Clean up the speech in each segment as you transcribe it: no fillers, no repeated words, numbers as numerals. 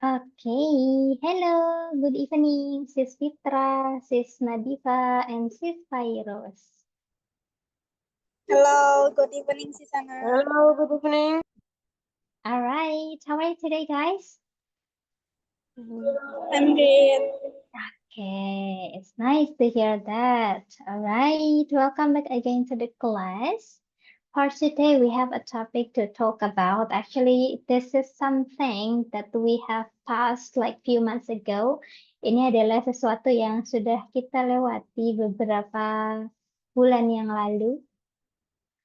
Okay, hello, good evening, Sis Fitra, Sis Nadifa, and Sis Fairos. Hello, good evening, Sisana. Hello, good evening. All right, how are you today, guys? I'm great. Okay, it's nice to hear that. All right, welcome back again to the class. For today, we have a topic to talk about. Actually, this is something that we have passed like few months ago. Ini adalah sesuatu yang sudah kita lewati beberapa bulan yang lalu.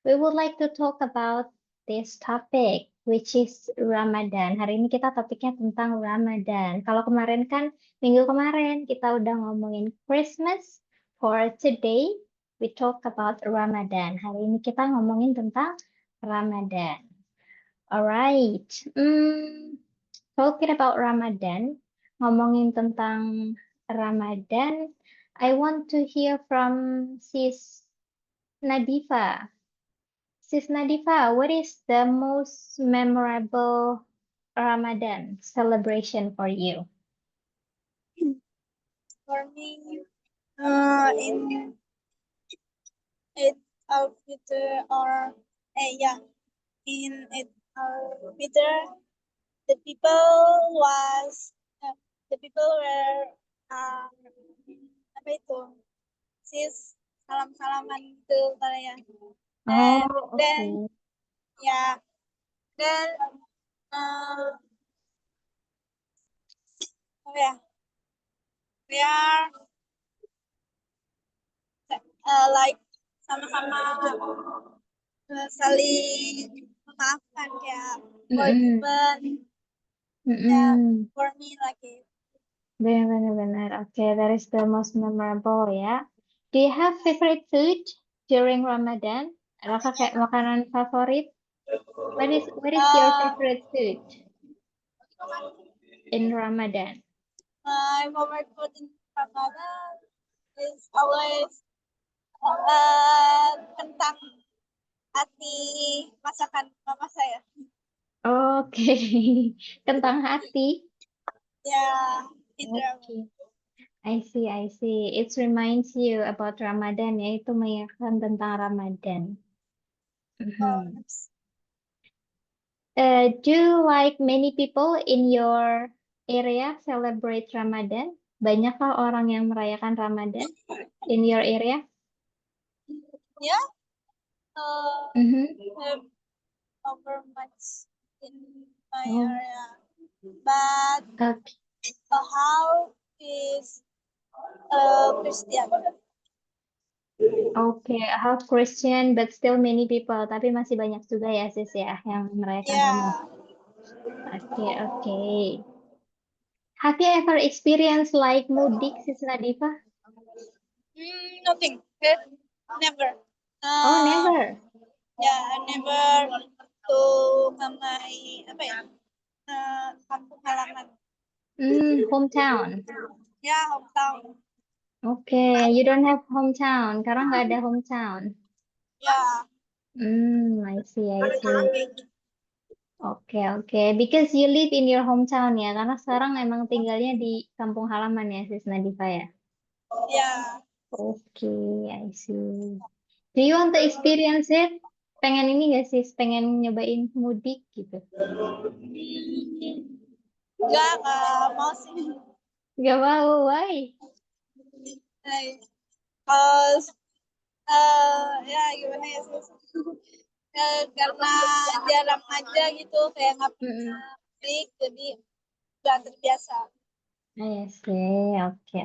We would like to talk about this topic, which is Ramadan. Hari ini kita topiknya tentang Ramadan. Kalau kemarin kan, minggu kemarin kita udah ngomongin Christmas. For today, we talk about Ramadan. Hari ini kita ngomongin tentang Ramadan. Alright. Talking about Ramadan, ngomongin tentang Ramadan, I want to hear from Sis Nadifa. Sis Nadifa, what is the most memorable Ramadan celebration for you? For me, in it Fitr or in it Fitr, the people were apa itu sis salam-salaman gitu kalian. Oh, Then okay. then we are like sama-sama saling memaafkan kayak forgiven. For me like it. Benar-benar. Okay, that is the most memorable ya. Do you have favorite food during Ramadan? Adakah kayak makanan favorit? What is your favorite food in Ramadan? My favorite food in Ramadan is always kentang hati masakan mama saya. Oke, kentang hati. Yeah, Okay. I see. It reminds you about Ramadan, ya. Itu mengingatkan tentang Ramadan. Do like many people in your area celebrate Ramadan? Banyakkah orang yang merayakan Ramadan in your area? Yeah. Over much in my area, but how is Christian? Okay, half Christian but still many people. Tapi masih banyak juga ya sis ya yang merayakan Ramadan. Okay. Have you ever experienced like mudik, Sis Nadifa? Nothing. Never. Oh, never. Yeah, I never to my kampung halaman. Hometown. Yeah, hometown. Okay, you don't have hometown. Karena nggak ada hometown. Yeah. I see. Okay. Because you live in your hometown ya. Karena sekarang emang tinggalnya di kampung halaman ya, Sis Nadifa ya. Yeah. Okay, I see. Do you want to experience it? Pengen ini nggak sis? Pengen nyobain mudik gitu? Nggak mau sih. Nggak mau, why? Ya gimana ya sis? Karena jarang aja gitu kayak nggak pernah klik, jadi nggak terbiasa. I see. Okay.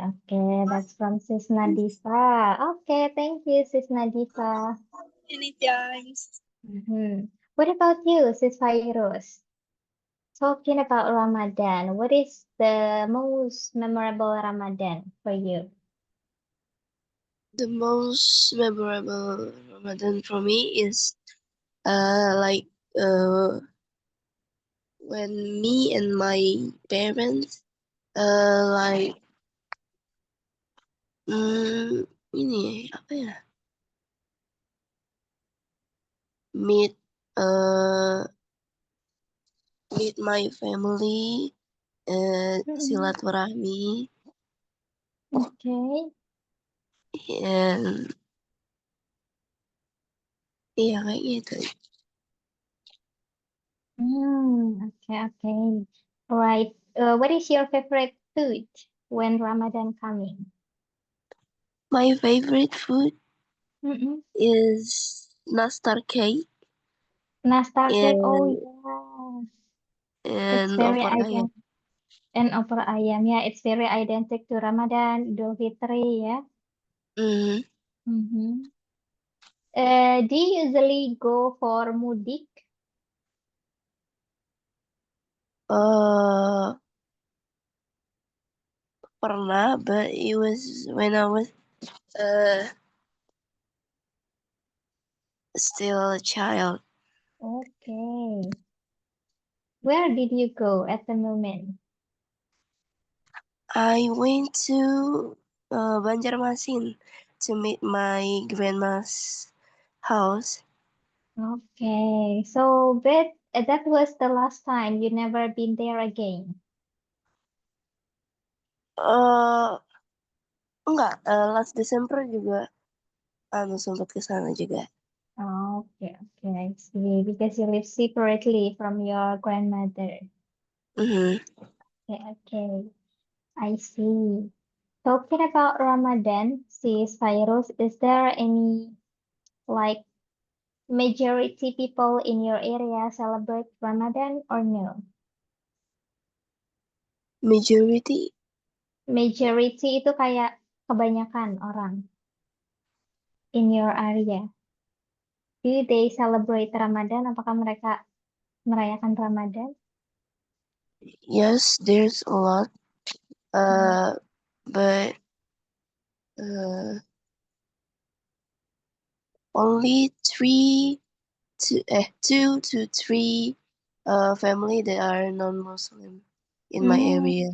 That's from Sis Nadifa. Okay, thank you, Sis Nadifa. Anytime. What about you, Sis Fairuz? Talking about Ramadan, what is the most memorable Ramadan for you? The most memorable Ramadan for me is when me and my parents ini apa ya? Meet my family silaturahmi, Okay. and iya kayak gitu. Okay, okay. Right. What is your favorite food when Ramadan coming? My favorite food Mm-mm. is nastar cake Nastar cake. Oh, and yeah. It's and very opor ayam. identical. And opor ayam. Yeah, it's very identical to Ramadan, Idul Fitri, yeah. Mm, Mm-hmm. Do you usually go for mudik? uh, pernah, but it was when I was uh still a child. Okay. Where did you go at the moment? I went to Banjarmasin to meet my grandma's house. Okay. So, but that was the last time you never been there again. Uh, enggak, last Desember juga sempat ke sana juga. Okay, okay, I see. Because you live separately from your grandmother. Mhm. Okay, okay, I see. Talking about Ramadan, sis Cyrus, is there any like majority people in your area celebrate Ramadan or no? Majority, Majority itu kayak kebanyakan orang in your area. Do they celebrate Ramadan? Apakah mereka merayakan Ramadan? yes, there's a lot. Hmm. But uh, only two to three family that are non-Muslim in my Hmm, area.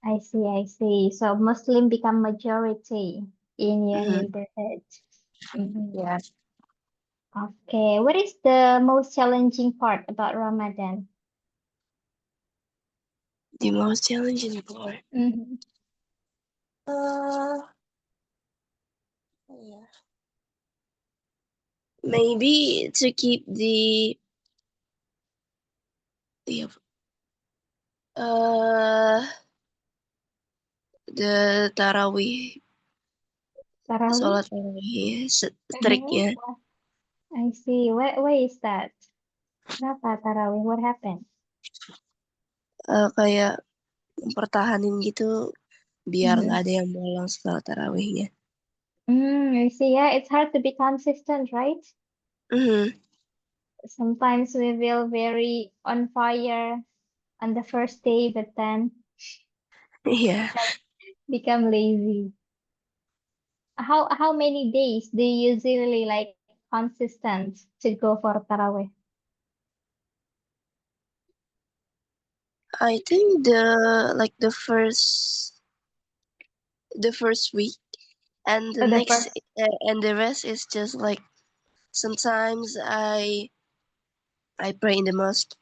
I see, I see. So Muslim become majority in your Mhm. neighborhood. Mhm. Yeah. Okay, what is the most challenging part about Ramadan? The most challenging part. Mhm. Uh, yeah. Maybe to keep the uh the tarawih, Tarawih? sholat tarawih Mhm. striknya. I see. Why is that? Kenapa tarawih? What happened? Kayak mempertahanin gitu biar Mhm. nggak ada yang bolong setelah tarawihnya. I see. Yeah, it's hard to be consistent, right? Mhm. Sometimes we feel very on fire on the first day, but then Iya. become lazy. How many days do you usually like consistent to go for Tarawih? I think the first week and the Oh, the next first. and the rest is just like sometimes I pray in the mosque,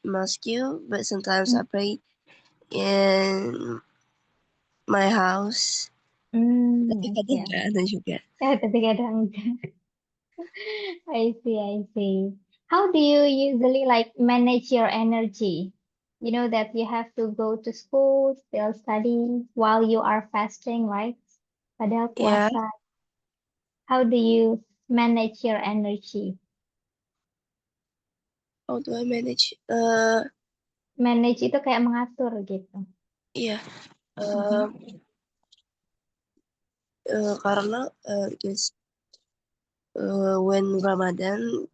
but sometimes I pray in my house. Tapi kadang Okay. nggak ada juga. Yeah, tapi kadang I see. How do you usually like manage your energy? You know that you have to go to school, still study while you are fasting, right? Padahal Ya, puasa. How do you manage your energy? how do I manage? Manage itu kayak mengatur gitu. Iya. Mhm. eh, karena just when Ramadan,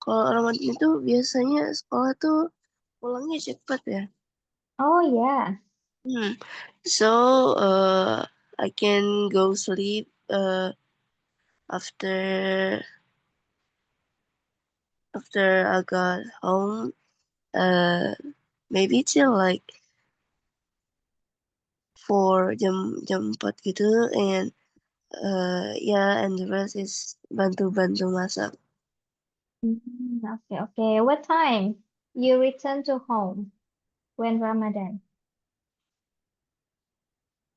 kalau Ramadan itu biasanya sekolah tuh pulangnya cepat ya. Oh yeah. Hmm. So I can go sleep after after I got home. Uh, maybe till like 4 jam 4 gitu, and yeah, and the rest is bantu-bantu masak. Okay, okay. What time you return to home? when Ramadan?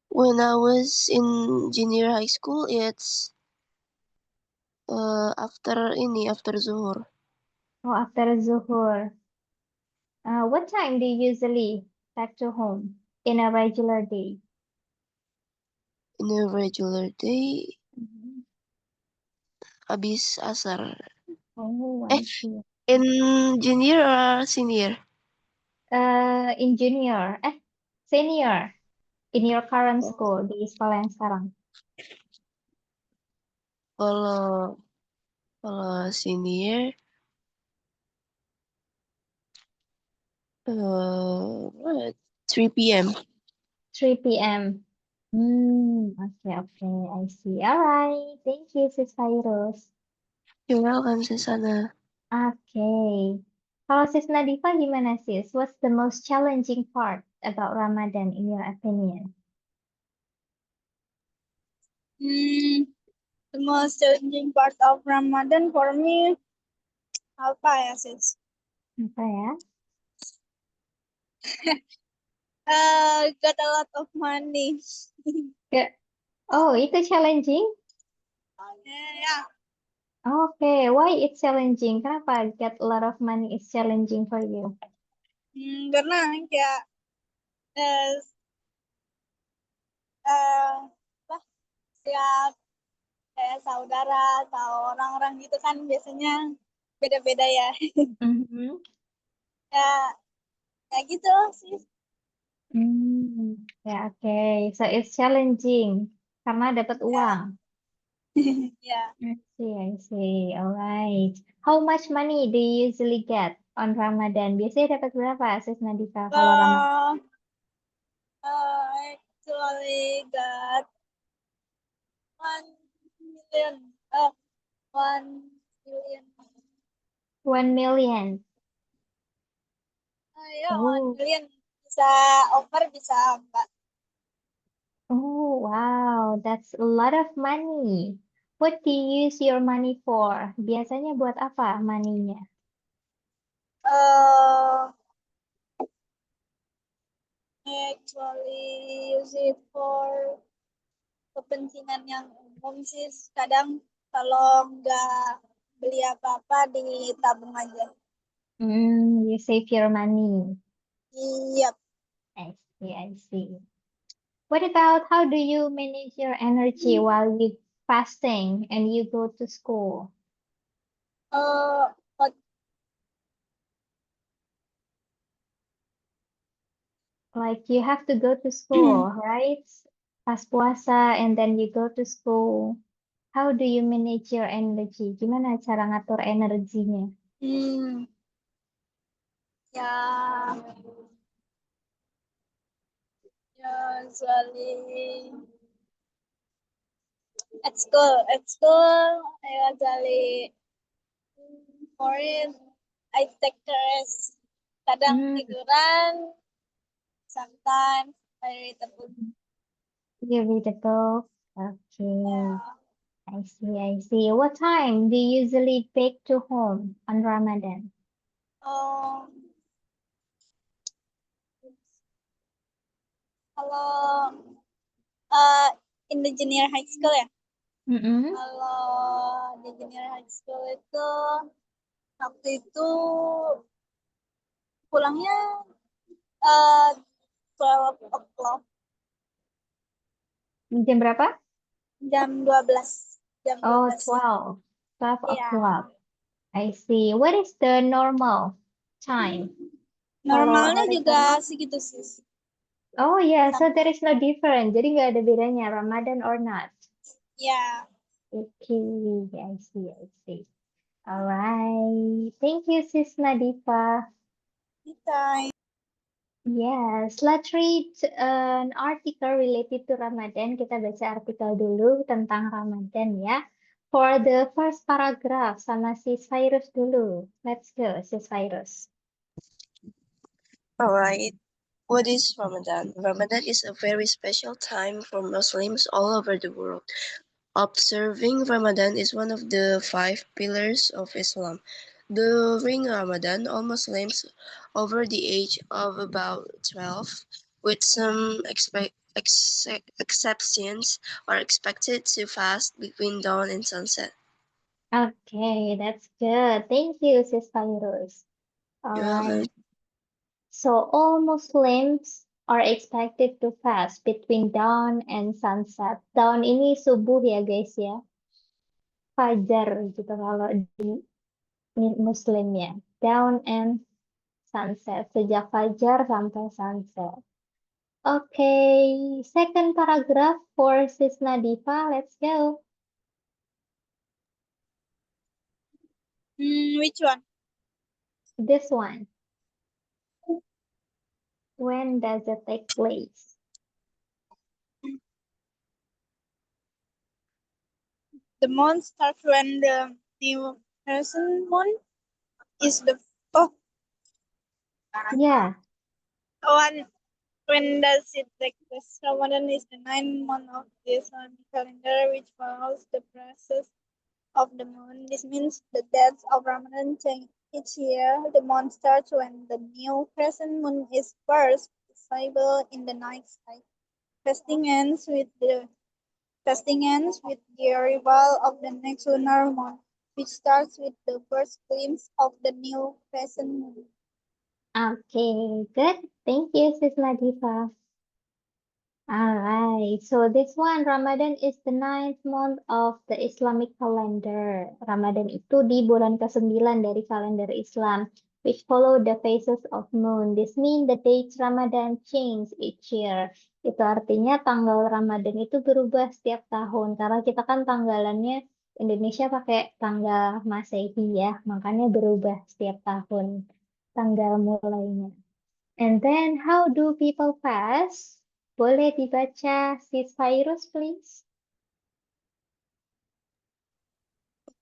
When I was in junior high school, it's after zuhur. Oh, after Zuhur. What time do you usually back to home in a regular day? In a regular day, Mhm. habis asar. Oh, Eh, I see. in junior or senior? In junior, senior, in your current school, di sekolah yang sekarang. Kalau senior, 3 p.m. 3 p.m. Okay, I see. All right. Thank you, Sis Virus. You're welcome, Susana. Okay. Kalau Sis Nadifa gimana sis? What's the most challenging part about Ramadan in your opinion? The most challenging part of Ramadan for me apa ya sis? Apa ya? Got a lot of money. Oh, itu challenging? Ya, Okay, why it's challenging? Kenapa get a lot of money is challenging for you? karena kayak eh, apa, setiap kayak saudara atau orang-orang gitu kan biasanya beda-beda ya. Mhm. Ya, ya gitu sih. Ya, oke. So it's challenging karena dapat uang. Ya. I see. All right. How much money do you usually get on Ramadan? Biasanya dapat berapa, Sis Nadifa, kalau Ramadan? Actually got 1 million. 1 million. 1 million. Ya, Oh. 1 million bisa over bisa enggak. Oh, wow. That's a lot of money. What do you use your money for? Biasanya buat apa money-nya? Actually use it for kepentingan yang umum sih. Kadang kalau nggak beli apa-apa ditabung aja. You save your money. Iya. I see. What about how do you manage your energy while you fasting and you go to school? Like you have to go to school, right? Pas puasa and then you go to school. How do you manage your energy? Gimana cara ngatur energinya? Ya, usually at school, I usually for it, I take rest. Kadang tiduran, sometimes I read a book. You read a book. Okay. I see. What time do you usually back to home on Ramadan? Kalau in the junior high school ya. Kalau di junior high school itu waktu itu pulangnya 12 o'clock. Jam berapa? Jam 12. Jam 12. Oh, 12. 12 Yeah. o'clock. I see. What is the normal time? Normalnya juga segitu sih. Oh yeah, so there is no difference. Jadi nggak ada bedanya Ramadan or not. Yeah. Okay, I see. All right. Thank you, Sis Nadifa. Anytime. Yes, let's read an article related to Ramadan. Kita baca artikel dulu tentang Ramadan ya. For the first paragraph sama Sis Virus dulu. Let's go, Sis Virus. All right. What is Ramadan? Ramadan is a very special time for Muslims all over the world. Observing Ramadan is one of the 5 pillars of Islam. During Ramadan, all Muslims over the age of about 12, with some exceptions, are expected to fast between dawn and sunset. Okay, that's good. Thank you, Sis Fairuz. All You're welcome. right. So all Muslims are expected to fast between dawn and sunset. Dawn ini subuh ya guys ya. Fajar gitu kalau di Muslim ya. Dawn and sunset. Sejak fajar sampai sunset. Okay, second paragraph for Sis Nadifa. Let's go. Which one? This one. When does it take place? The month starts when the new crescent moon is the Yeah. one. When does it take place? Ramadan is the 9th month of the Islamic calendar, which follows the process of the moon. This means the dates of Ramadan change each year. The month starts when the new crescent moon is first visible in the night sky. Fasting ends with the arrival of the next lunar month, which starts with the first glimpse of the new crescent moon. Okay, good. Thank you, Sis Nadifa. Alright, so this one, Ramadan is the 9th month of the Islamic calendar. Ramadan itu di bulan ke-9 dari kalender Islam, which follow the phases of moon. This means the dates Ramadan change each year. Itu artinya tanggal Ramadan itu berubah setiap tahun. Karena kita kan tanggalannya Indonesia pakai tanggal Masehi ya, makanya berubah setiap tahun tanggal mulainya. And then, how do people fast? Boleh dibaca Sis Virus, please?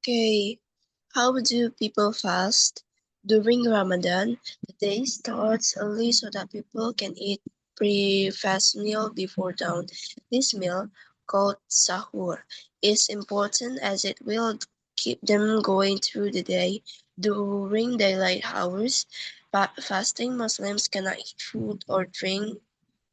Okay, how do people fast? During Ramadan, the day starts early so that people can eat pre-fast meal before dawn. This meal, called sahur, is important as it will keep them going through the day. During daylight hours, fasting Muslims cannot eat food or drink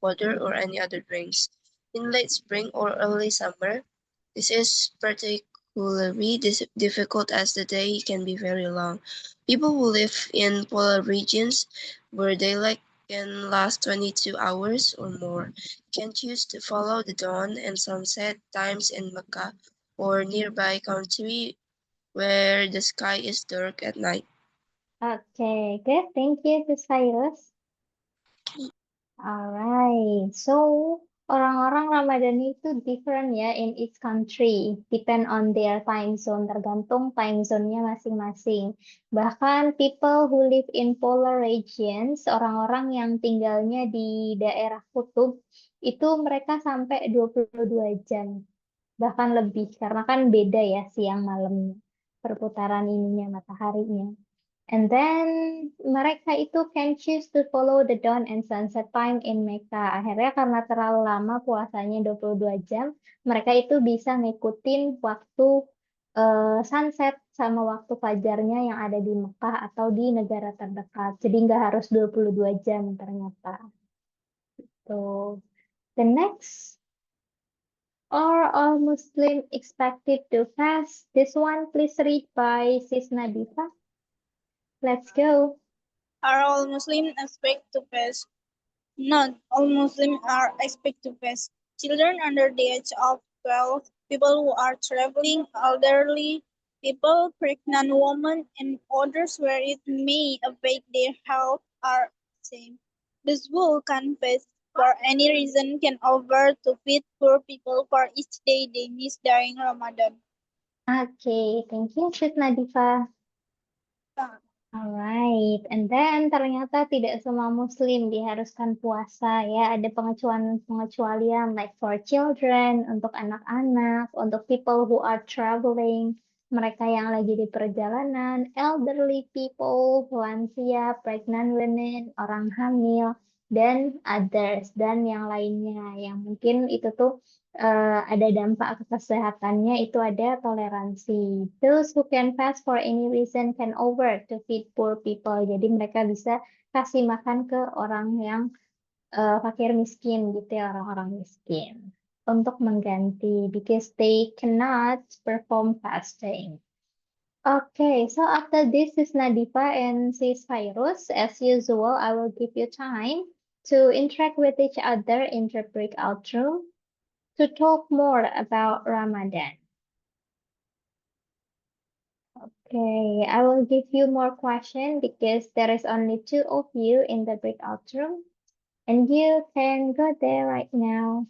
water or any other drinks. In late spring or early summer, this is particularly difficult as the day can be very long. People who live in polar regions where daylight can last 22 hours or more can choose to follow the dawn and sunset times in Mecca or nearby country where the sky is dark at night. Okay, good. Thank you, Sis Virus. Alright, so orang-orang Ramadan itu different ya in each country, depend on their time zone, tergantung time zone-nya masing-masing. Bahkan people who live in polar regions, orang-orang yang tinggalnya di daerah kutub, itu mereka sampai 22 jam, bahkan lebih, karena kan beda ya siang malamnya, perputaran ininya mataharinya. And then mereka itu can choose to follow the dawn and sunset time in Mecca. Akhirnya karena terlalu lama puasanya 22 jam, mereka itu bisa ngikutin waktu sunset sama waktu fajarnya yang ada di Mekah atau di negara terdekat. Jadi nggak harus 22 jam ternyata. So, the next, are all Muslim expected to fast? This one please read by Sis Nadifa. Let's go. Are all Muslims expected to fast? Not all Muslims are expected to fast. Children under the age of 12, people who are traveling, elderly people, pregnant women, and others where it may affect their health are same. Those who can fast for any reason can offer to feed poor people for each day they miss during Ramadan. Okay, thank you, Sis Nadifa. Alright, and then ternyata tidak semua Muslim diharuskan puasa ya. Ada pengecualian like for children, untuk anak-anak, untuk people who are traveling, mereka yang lagi di perjalanan, elderly people, lansia, pregnant women, orang hamil, dan others, dan yang lainnya. Yang mungkin itu tuh ada dampak kesehatannya itu ada toleransi. Those who can fast for any reason can over to feed poor people. Jadi mereka bisa kasih makan ke orang yang fakir miskin gitu ya, orang-orang miskin. Untuk mengganti, because they cannot perform fasting. Okay, so after this is Nadifa and sis Virus. As usual, I will give you time to interact with each other in the breakout room to talk more about Ramadan. Okay, I will give you more questions because there is only two of you in the breakout room, and you can go there right now.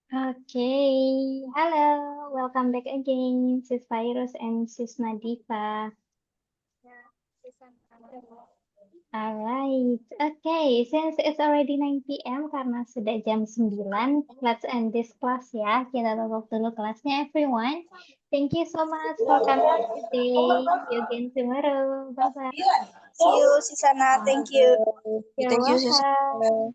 Okay. Hello. Welcome back again, Sis Virus and Sis Nadifa. All right. Okay, since it's already 9 p.m. karena sudah jam 9, let's end this class ya. Kita tutup dulu kelasnya, everyone. Thank you so much for coming today. See you again tomorrow. Bye-bye. See you, Sisana. Thank you. You're Thank you, Sis. welcome.